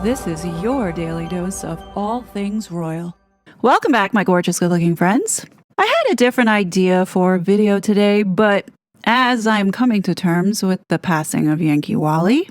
This is your daily dose of all things royal. Welcome back, my gorgeous good-looking friends. I had a different idea for a video today, but as I'm coming to terms with the passing of Yankee Wally,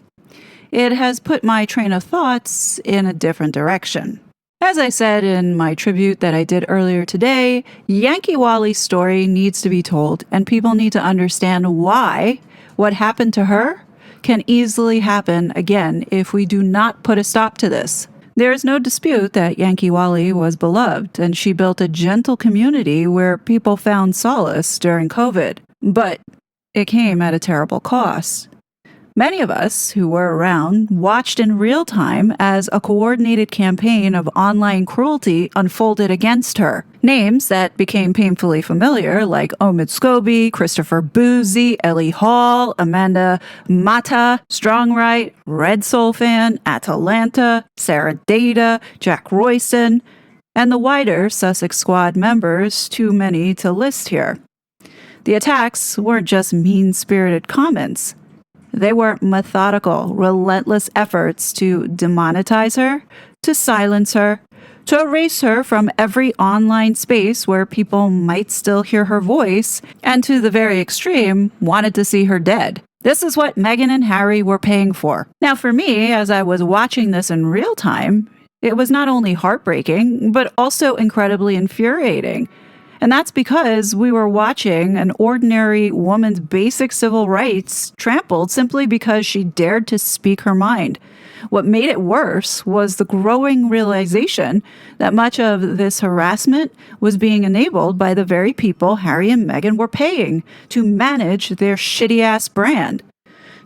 it has put my train of thoughts in a different direction. As I said in my tribute that I did earlier today, Yankee Wally's story needs to be told, and people need to understand why what happened to her can easily happen again if we do not put a stop to this. There is no dispute that Yankee Wally was beloved, and she built a gentle community where people found solace during COVID. But it came at a terrible cost. Many of us who were around watched in real time as a coordinated campaign of online cruelty unfolded against her. Names that became painfully familiar, like Omid Scobie, Christopher Boozy, Ellie Hall, Amanda Mata, Strongright, Red Soul Fan, Atalanta, Sarah Data, Jack Royston, and the wider Sussex Squad members, too many to list here. The attacks weren't just mean-spirited comments. They were methodical, relentless efforts to demonetize her, to silence her, to erase her from every online space where people might still hear her voice, and to the very extreme, wanted to see her dead. This is what Meghan and Harry were paying for. Now, for me, as I was watching this in real time, it was not only heartbreaking, but also incredibly infuriating. And that's because we were watching an ordinary woman's basic civil rights trampled simply because she dared to speak her mind. What made it worse was the growing realization that much of this harassment was being enabled by the very people Harry and Meghan were paying to manage their shitty-ass brand.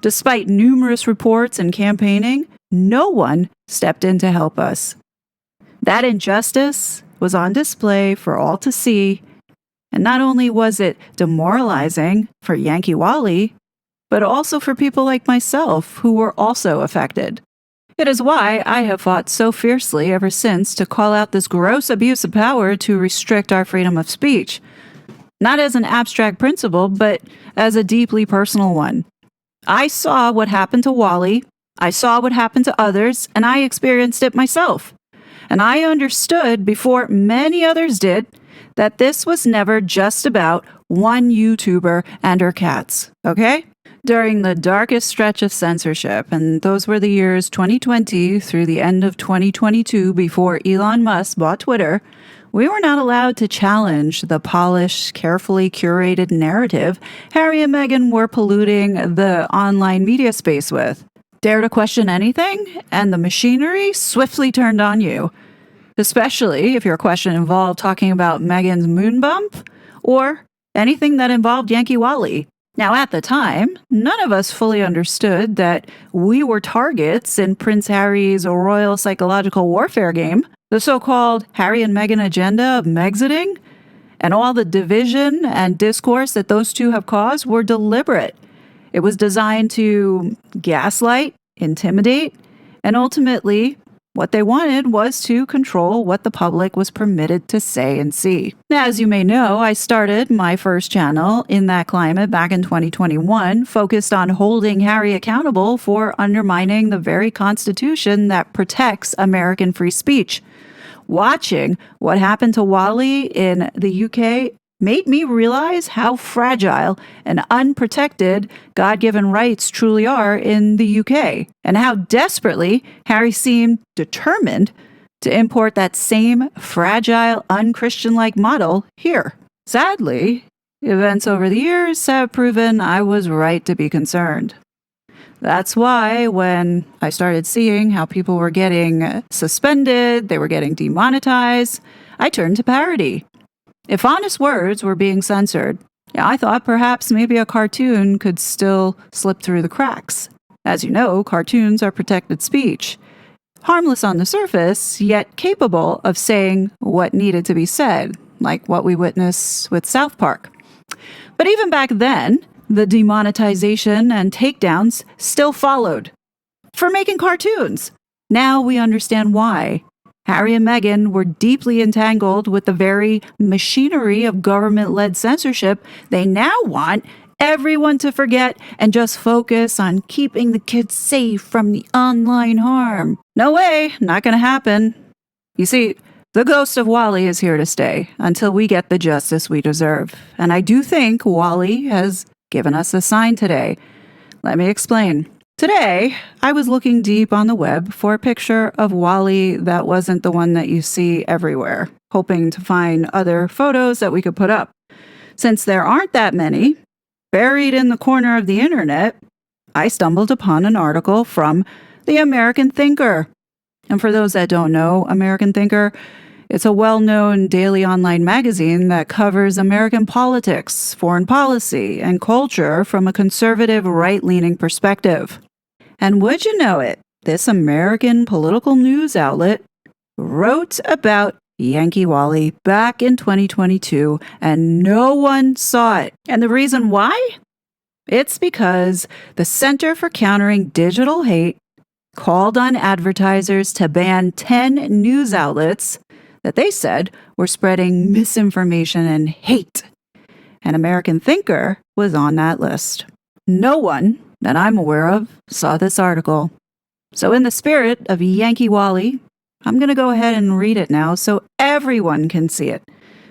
Despite numerous reports and campaigning, no one stepped in to help us. That injustice was on display for all to see, and not only was it demoralizing for Yankee Wally, but also for people like myself who were also affected. It is why I have fought so fiercely ever since to call out this gross abuse of power to restrict our freedom of speech, not as an abstract principle, but as a deeply personal one. I saw what happened to Wally, I saw what happened to others, and I experienced it myself. And I understood before many others did that this was never just about one YouTuber and her cats, okay? During the darkest stretch of censorship, and those were the years 2020 through the end of 2022 before Elon Musk bought Twitter, we were not allowed to challenge the polished, carefully curated narrative Harry and Meghan were polluting the online media space with. Dare to question anything, and the machinery swiftly turned on you. Especially if your question involved talking about Meghan's moon bump or anything that involved Yankee Wally. Now, at the time, none of us fully understood that we were targets in Prince Harry's royal psychological warfare game, the so-called Harry and Meghan agenda of Mexiting, and all the division and discourse that those two have caused were deliberate. It was designed to gaslight, intimidate, and ultimately, what they wanted was to control what the public was permitted to say and see. Now, as you may know, I started my first channel in that climate back in 2021, focused on holding Harry accountable for undermining the very Constitution that protects American free speech. Watching what happened to Wally in the UK made me realize how fragile and unprotected God-given rights truly are in the UK, and how desperately Harry seemed determined to import that same fragile, un-Christian-like model here. Sadly, events over the years have proven I was right to be concerned. That's why when I started seeing how people were getting suspended, they were getting demonetized, I turned to parody. If honest words were being censored, I thought perhaps maybe a cartoon could still slip through the cracks. As you know, cartoons are protected speech. Harmless on the surface, yet capable of saying what needed to be said, like what we witnessed with South Park. But even back then, the demonetization and takedowns still followed for making cartoons. Now we understand why. Harry and Meghan were deeply entangled with the very machinery of government-led censorship they now want everyone to forget and just focus on keeping the kids safe from the online harm. No way, not gonna happen. You see, the ghost of Wally is here to stay until we get the justice we deserve. And I do think Wally has given us a sign today. Let me explain. Today, I was looking deep on the web for a picture of Wally that wasn't the one that you see everywhere, hoping to find other photos that we could put up. Since there aren't that many, buried in the corner of the internet, I stumbled upon an article from the American Thinker. And for those that don't know American Thinker, it's a well-known daily online magazine that covers American politics, foreign policy, and culture from a conservative right-leaning perspective. And would you know it, this American political news outlet wrote about Yankee Wally back in 2022, and no one saw it. And the reason why? It's because the Center for Countering Digital Hate called on advertisers to ban 10 news outlets that they said were spreading misinformation and hate. And American Thinker was on that list. No one that I'm aware of saw this article. So in the spirit of Yankee Wally, I'm going to go ahead and read it now so everyone can see it.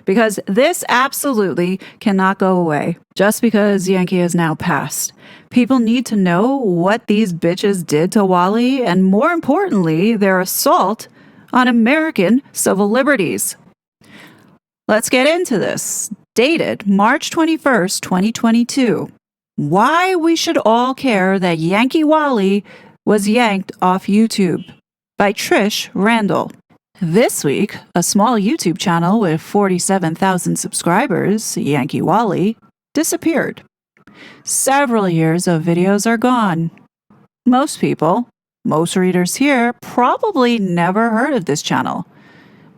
Because this absolutely cannot go away just because Yankee is now passed. People need to know what these bitches did to Wally and, more importantly, their assault on American civil liberties. Let's get into this. Dated March 21st, 2022. Why we should all care that Yankee Wally was yanked off YouTube by Trish Randall. This week, a small YouTube channel with 47,000 subscribers, Yankee Wally, disappeared. Several years of videos are gone. Most people, most readers here, probably never heard of this channel.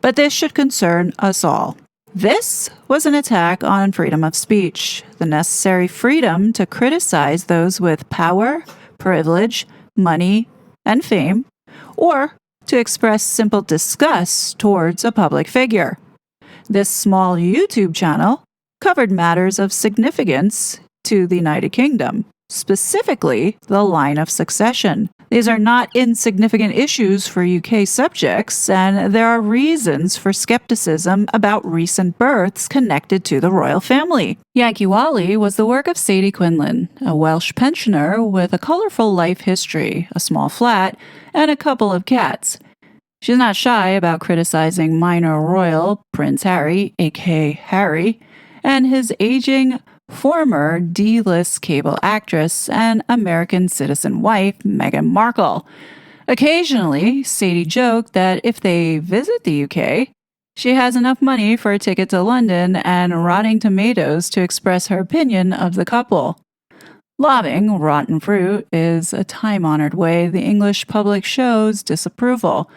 But this should concern us all. This was an attack on freedom of speech, the necessary freedom to criticize those with power, privilege, money, and fame, or to express simple disgust towards a public figure. This small YouTube channel covered matters of significance to the United Kingdom, specifically the line of succession. These are not insignificant issues for UK subjects, and there are reasons for skepticism about recent births connected to the royal family. Yankee Wally was the work of Sadie Quinlan, a Welsh pensioner with a colorful life history, a small flat, and a couple of cats. She's not shy about criticizing minor royal Prince Harry, aka Harry, and his aging former D-list cable actress and American citizen wife, Meghan Markle. Occasionally, Sadie joked that if they visit the UK, she has enough money for a ticket to London and rotting tomatoes to express her opinion of the couple. Lobbing rotten fruit is a time-honored way the English public shows disapproval.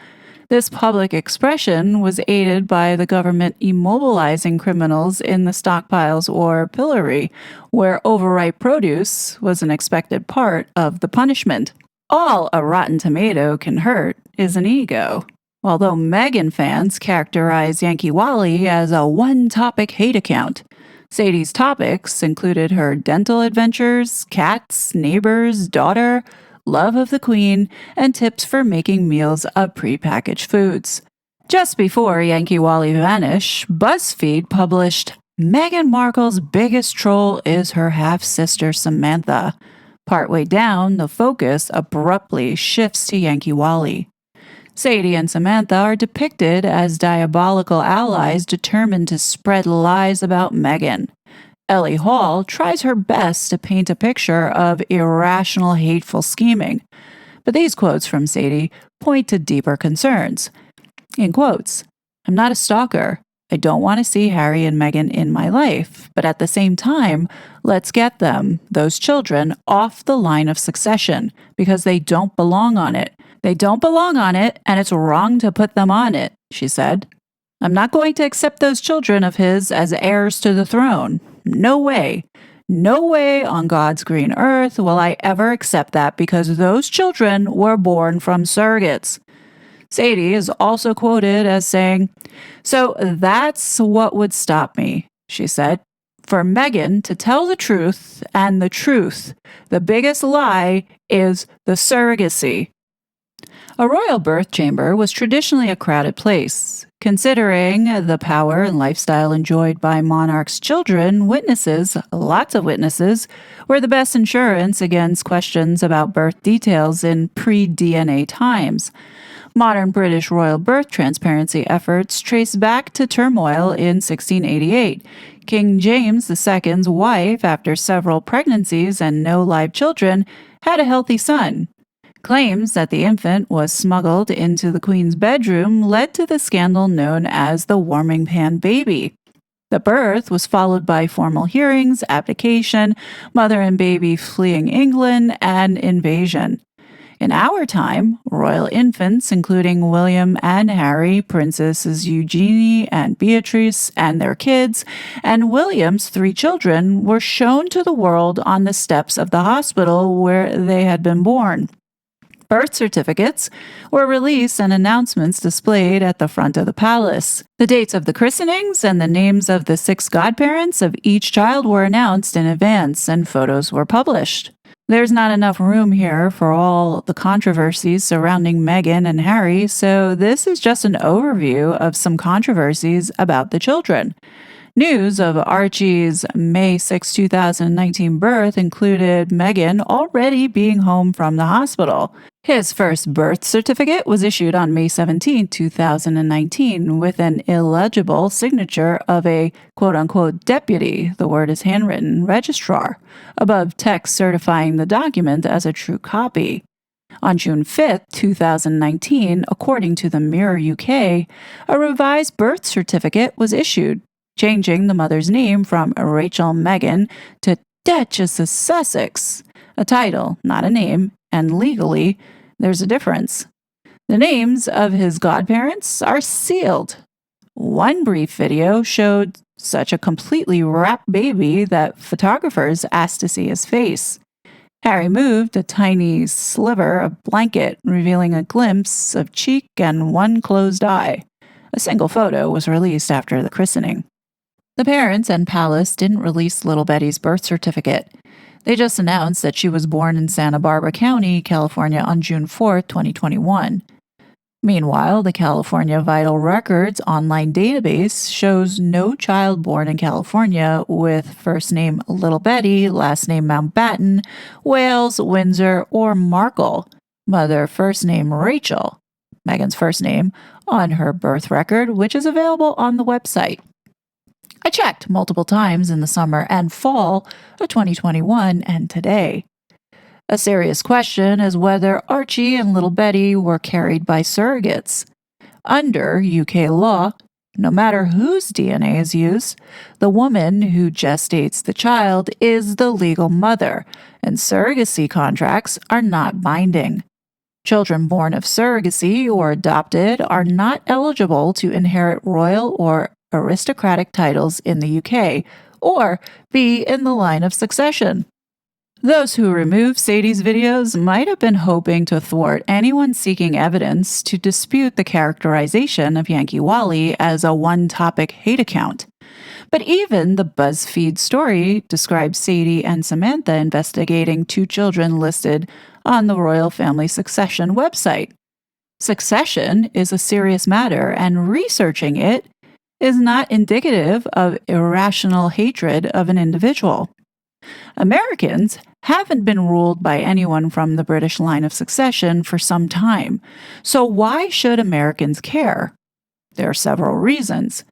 This public expression was aided by the government immobilizing criminals in the stockpiles or pillory, where overripe produce was an expected part of the punishment. All a rotten tomato can hurt is an ego. Although Meghan fans characterize Yankee Wally as a one-topic hate account, Sadie's topics included her dental adventures, cats, neighbors, daughter, love of the Queen, and tips for making meals of prepackaged foods. Just before Yankee Wally vanished, BuzzFeed published, "Meghan Markle's biggest troll is her half-sister Samantha." Partway down, the focus abruptly shifts to Yankee Wally. Sadie and Samantha are depicted as diabolical allies determined to spread lies about Meghan. Ellie Hall tries her best to paint a picture of irrational, hateful scheming. But these quotes from Sadie point to deeper concerns. In quotes, "I'm not a stalker. I don't want to see Harry and Meghan in my life. But at the same time, let's get them, those children, off the line of succession because they don't belong on it. They don't belong on it, and it's wrong to put them on it," she said. "I'm not going to accept those children of his as heirs to the throne. No way. No way on God's green earth will I ever accept that because those children were born from surrogates." Sadie is also quoted as saying, "So that's what would stop me," she said. for Meghan to tell the truth, and the truth, the biggest lie, is the surrogacy. A royal birth chamber was traditionally a crowded place. Considering the power and lifestyle enjoyed by monarchs' children, witnesses, lots of witnesses, were the best insurance against questions about birth details in pre-DNA times. Modern British royal birth transparency efforts trace back to turmoil in 1688. King James II's wife, after several pregnancies and no live children, had a healthy son. Claims that the infant was smuggled into the Queen's bedroom led to the scandal known as the warming pan baby. The birth was followed by formal hearings, abdication, mother and baby fleeing England, and invasion. In our time, royal infants, including William and Harry, Princesses Eugenie and Beatrice and their kids, and William's 3 children, were shown to the world on the steps of the hospital where they had been born. Birth certificates were released and announcements displayed at the front of the palace. The dates of the christenings and the names of the 6 godparents of each child were announced in advance, and photos were published. There's not enough room here for all the controversies surrounding Meghan and Harry, so this is just an overview of some controversies about the children. News of Archie's May 6, 2019 birth included Meghan already being home from the hospital. His first birth certificate was issued on May 17, 2019, with an illegible signature of a quote-unquote deputy, the word is handwritten, registrar, above text certifying the document as a true copy. On June 5, 2019, according to the Mirror UK, a revised birth certificate was issued, changing the mother's name from Rachel Meghan to Duchess of Sussex, a title, not a name, and legally, there's a difference. The names of his godparents are sealed. One brief video showed such a completely wrapped baby that photographers asked to see his face. Harry moved a tiny sliver of blanket, revealing a glimpse of cheek and one closed eye. A single photo was released after the christening. The parents and palace didn't release little Betty's birth certificate. They just announced that she was born in Santa Barbara County, California on June 4, 2021. Meanwhile, the California Vital Records online database shows no child born in California with first name Little Betty, last name Mountbatten, Wales, Windsor, or Markle, mother first name Rachel, Meghan's first name, on her birth record, which is available on the website. I checked multiple times in the summer and fall of 2021 and today. A serious question is whether Archie and Little Betty were carried by surrogates. Under UK law, no matter whose DNA is used, the woman who gestates the child is the legal mother, and surrogacy contracts are not binding. Children born of surrogacy or adopted are not eligible to inherit royal or aristocratic titles in the UK or be in the line of succession. Those who removed Sadie's videos might have been hoping to thwart anyone seeking evidence to dispute the characterization of Yankee Wally as a one-topic hate account. But even the BuzzFeed story describes Sadie and Samantha investigating 2 children listed on the royal family succession website. Succession is a serious matter, and researching it is not indicative of irrational hatred of an individual. Americans haven't been ruled by anyone from the British line of succession for some time, so why should Americans care? There are several reasons.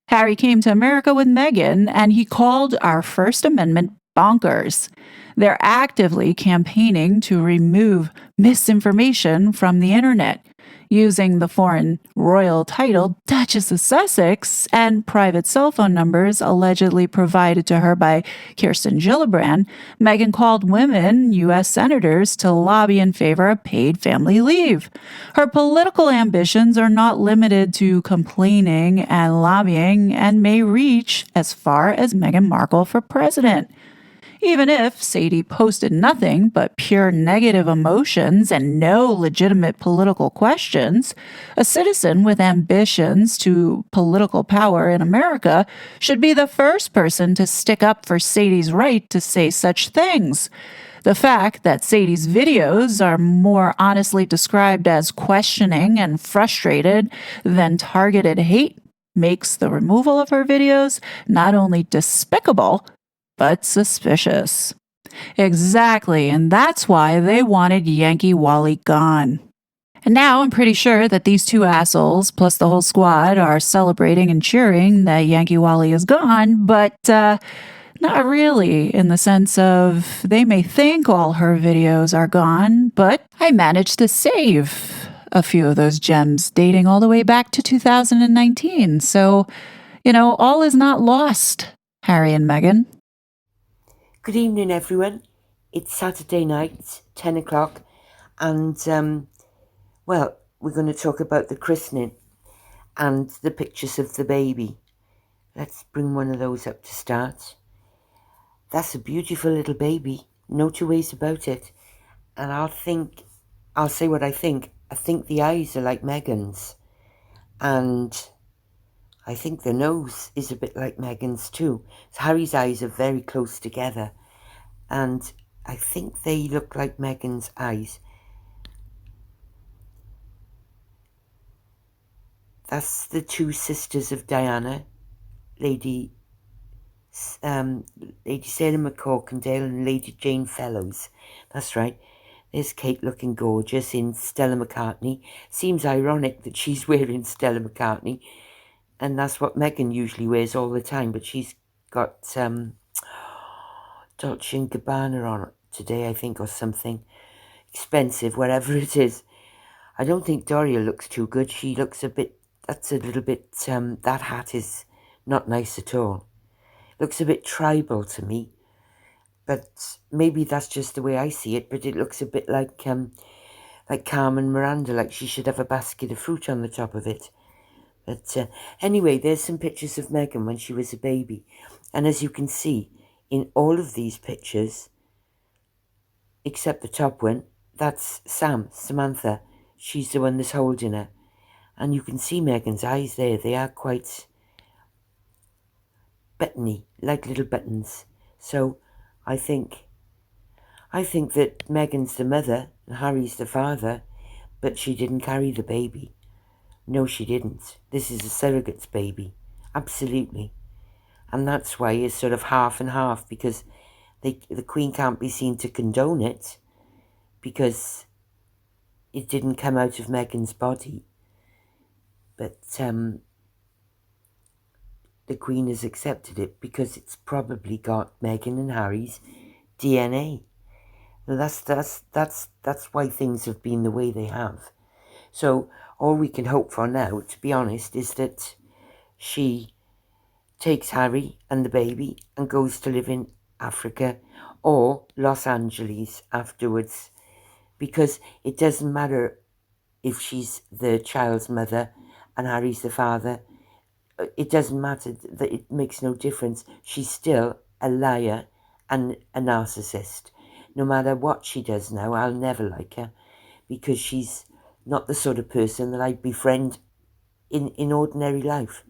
Harry came to America with Meghan, and he called our First Amendment bonkers. They're actively campaigning to remove misinformation from the internet, using the foreign royal title Duchess of Sussex and private cell phone numbers allegedly provided to her by Kirsten Gillibrand. Meghan called women U.S. senators to lobby in favor of paid family leave. Her political ambitions are not limited to complaining and lobbying and may reach as far as Meghan Markle for president. Even if Sadie posted nothing but pure negative emotions and no legitimate political questions, a citizen with ambitions to political power in America should be the first person to stick up for Sadie's right to say such things. The fact that Sadie's videos are more honestly described as questioning and frustrated than targeted hate makes the removal of her videos not only despicable, but suspicious. Exactly, and that's why they wanted Yankee Wally gone. And now I'm pretty sure that these two assholes, plus the whole squad, are celebrating and cheering that Yankee Wally is gone, but not really, in the sense of they may think all her videos are gone, but I managed to save a few of those gems dating all the way back to 2019. So, all is not lost, Harry and Meghan. Good evening, everyone. It's Saturday night, 10 o'clock, and, we're going to talk about the christening and the pictures of the baby. Let's bring one of those up to start. That's a beautiful little baby, no two ways about it. And I'll say what I think. I think the eyes are like Meghan's, and I think the nose is a bit like Meghan's too. So Harry's eyes are very close together, and I think they look like Meghan's eyes. That's the two sisters of Diana, Lady Sarah McCorkindale and Lady Jane Fellows. That's right. There's Kate looking gorgeous in Stella McCartney. Seems ironic that she's wearing Stella McCartney, and that's what Meghan usually wears all the time, but she's got Dolce & Gabbana on today, I think, or something. Expensive, whatever it is. I don't think Doria looks too good. She looks that's a little bit, that hat is not nice at all. Looks a bit tribal to me, but maybe that's just the way I see it, but it looks a bit like Carmen Miranda, like she should have a basket of fruit on the top of it. But anyway, there's some pictures of Meghan when she was a baby. And as you can see, in all of these pictures, except the top one, that's Samantha. She's the one that's holding her. And you can see Meghan's eyes there. They are quite buttony, like little buttons. So I think that Meghan's the mother and Harry's the father, but she didn't carry the baby. No, she didn't. This is a surrogate's baby. Absolutely. And that's why it's sort of half and half, because the Queen can't be seen to condone it, because it didn't come out of Meghan's body. But the Queen has accepted it because it's probably got Meghan and Harry's DNA. Now that's why things have been the way they have. So all we can hope for now, to be honest, is that she takes Harry and the baby and goes to live in Africa or Los Angeles afterwards, because it doesn't matter if she's the child's mother and Harry's the father. It doesn't matter, that it makes no difference. She's still a liar and a narcissist. No matter what she does now, I'll never like her, because she's not the sort of person that I'd befriend in ordinary life.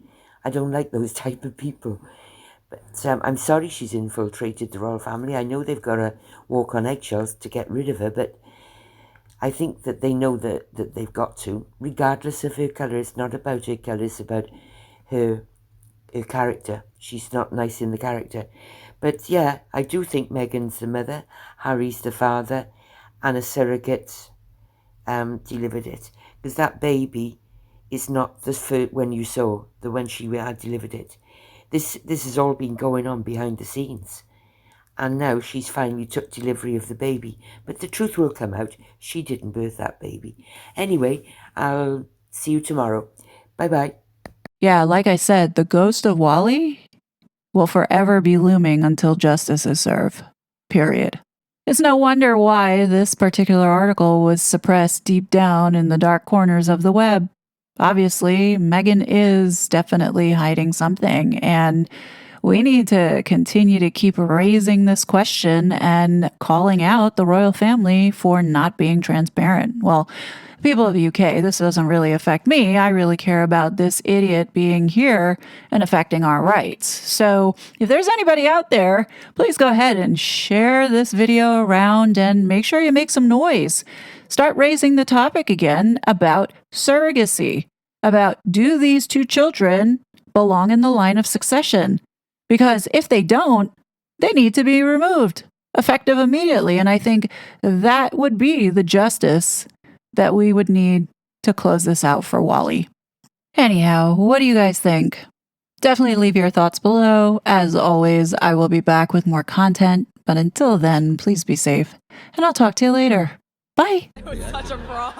I don't like those type of people. But I'm sorry she's infiltrated the royal family. I know they've got to walk on eggshells to get rid of her, but I think that they know that they've got to, regardless of her colour. It's not about her colour, it's about her character. She's not nice in the character. But yeah, I do think Meghan's the mother, Harry's the father, and a surrogate delivered it. Because that baby is not the first when you saw the when she had delivered it. This has all been going on behind the scenes. And now she's finally took delivery of the baby. But the truth will come out. She didn't birth that baby. Anyway, I'll see you tomorrow. Bye-bye. Yeah, like I said, the ghost of Wally will forever be looming until justice is served. Period. It's no wonder why this particular article was suppressed deep down in the dark corners of the web. Obviously, Meghan is definitely hiding something, and We need to continue to keep raising this question and calling out the royal family for not being transparent. Well, people of the UK, this doesn't really affect me. I really care about this idiot being here and affecting our rights. So if there's anybody out there, please go ahead and share this video around and make sure you make some noise. Start raising the topic again about surrogacy, about do these two children belong in the line of succession? Because if they don't, they need to be removed, effective immediately. And I think that would be the justice that we would need to close this out for Wally. Anyhow, what do you guys think? Definitely leave your thoughts below. As always, I will be back with more content. But until then, please be safe. And I'll talk to you later. Bye. It was such a fraud.